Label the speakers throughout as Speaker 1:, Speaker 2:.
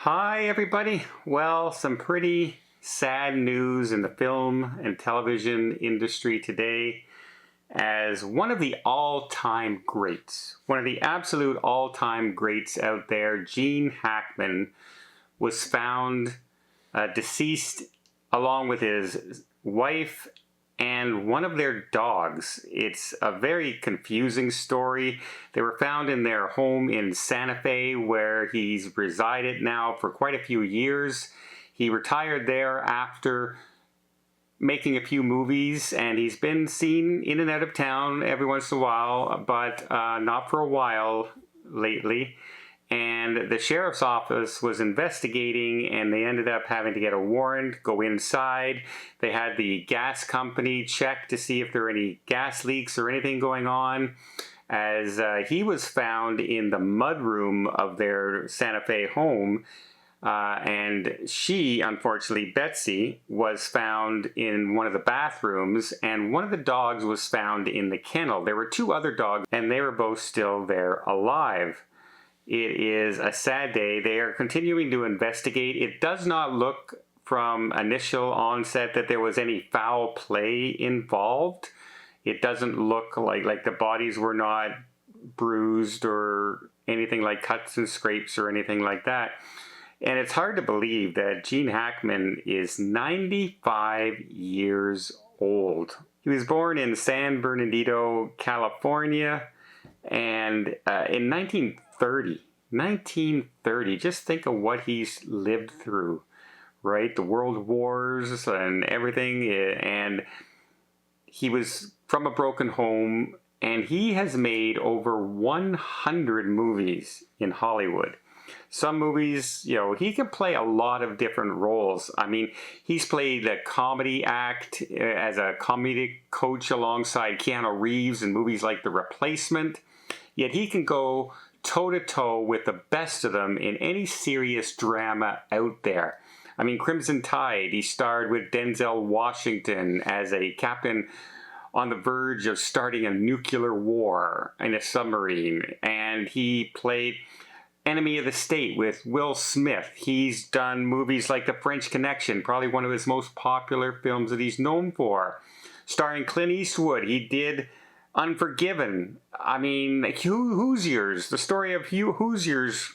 Speaker 1: Hi everybody. Well, some pretty sad news in the film and television industry today, as one of the all-time greats, one of the absolute all-time greats out there, Gene Hackman, was found deceased along with his wife and one of their dogs. It's a very confusing story. They were found in their home in Santa Fe, where he's resided now for quite a few years. He retired there after making a few movies, and he's been seen in and out of town every once in a while, but not for a while lately. And the sheriff's office was investigating, and they ended up having to get a warrant, go inside. They had the gas company check to see if there were any gas leaks or anything going on, as he was found in the mudroom of their Santa Fe home. And she, unfortunately, Betsy, was found in one of the bathrooms, and one of the dogs was found in the kennel. There were two other dogs, and they were both still there alive. It is a sad day. They are continuing to investigate. It does not look from initial onset that there was any foul play involved. It doesn't look like the bodies were not bruised or anything like cuts and scrapes or anything like that. And it's hard to believe that Gene Hackman is 95 years old. He was born in San Bernardino, California, and in 1930, just think of what he's lived through, right? The world wars and everything, and he was from a broken home, and he has made over 100 movies in Hollywood. Some movies, he can play a lot of different roles. I mean, he's played a comedy act as a comedic coach alongside Keanu Reeves in movies like The Replacement. Yet he can go toe-to-toe with the best of them in any serious drama out there. I mean, Crimson Tide, he starred with Denzel Washington as a captain on the verge of starting a nuclear war in a submarine. And he played Enemy of the State with Will Smith. He's done movies like The French Connection, probably one of his most popular films that he's known for. Starring Clint Eastwood, he did Unforgiven. I mean, Hoosiers, the story of Hoosiers'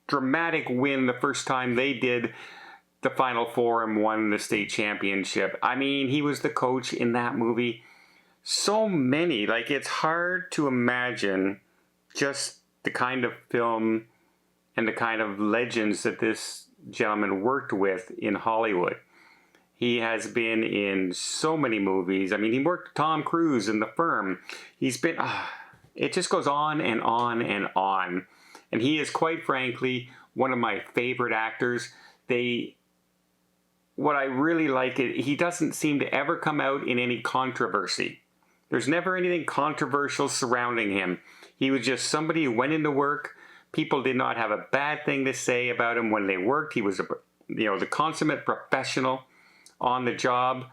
Speaker 1: dramatic win the first time they did the Final Four and won the state championship. I mean, he was the coach in that movie. So many, it's hard to imagine just the kind of film and the kind of legends that this gentleman worked with in Hollywood. He has been in so many movies. I mean, he worked with Tom Cruise in The Firm. He's been, it just goes on and on and on. And he is, quite frankly, one of my favorite actors. What I really like, he doesn't seem to ever come out in any controversy. There's never anything controversial surrounding him. He was just somebody who went into work. People did not have a bad thing to say about him when they worked. He was, the consummate professional on the job,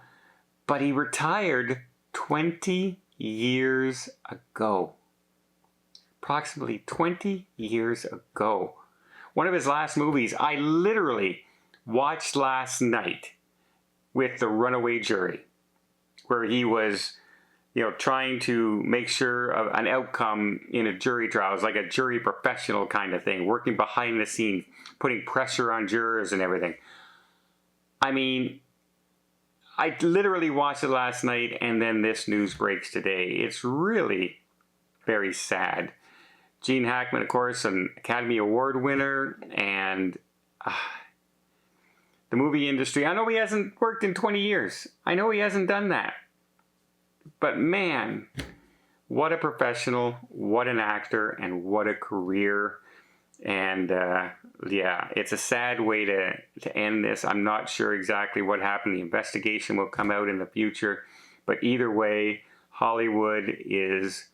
Speaker 1: but he retired 20 years ago. Approximately 20 years ago. One of his last movies I literally watched last night with The Runaway Jury, where he was, trying to make sure of an outcome in a jury trial. It was like a jury professional kind of thing, working behind the scenes, putting pressure on jurors and everything. I mean, I literally watched it last night, and then this news breaks today. It's really very sad. Gene Hackman, of course, an Academy Award winner, and the movie industry. I know he hasn't worked in 20 years. I know he hasn't done that. But man, what a professional, what an actor, and what a career. And yeah, it's a sad way to end this. I'm not sure exactly what happened. The investigation will come out in the future. But either way, Hollywood is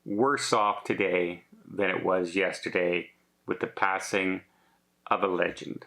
Speaker 1: worse off today than it was yesterday with the passing of a legend.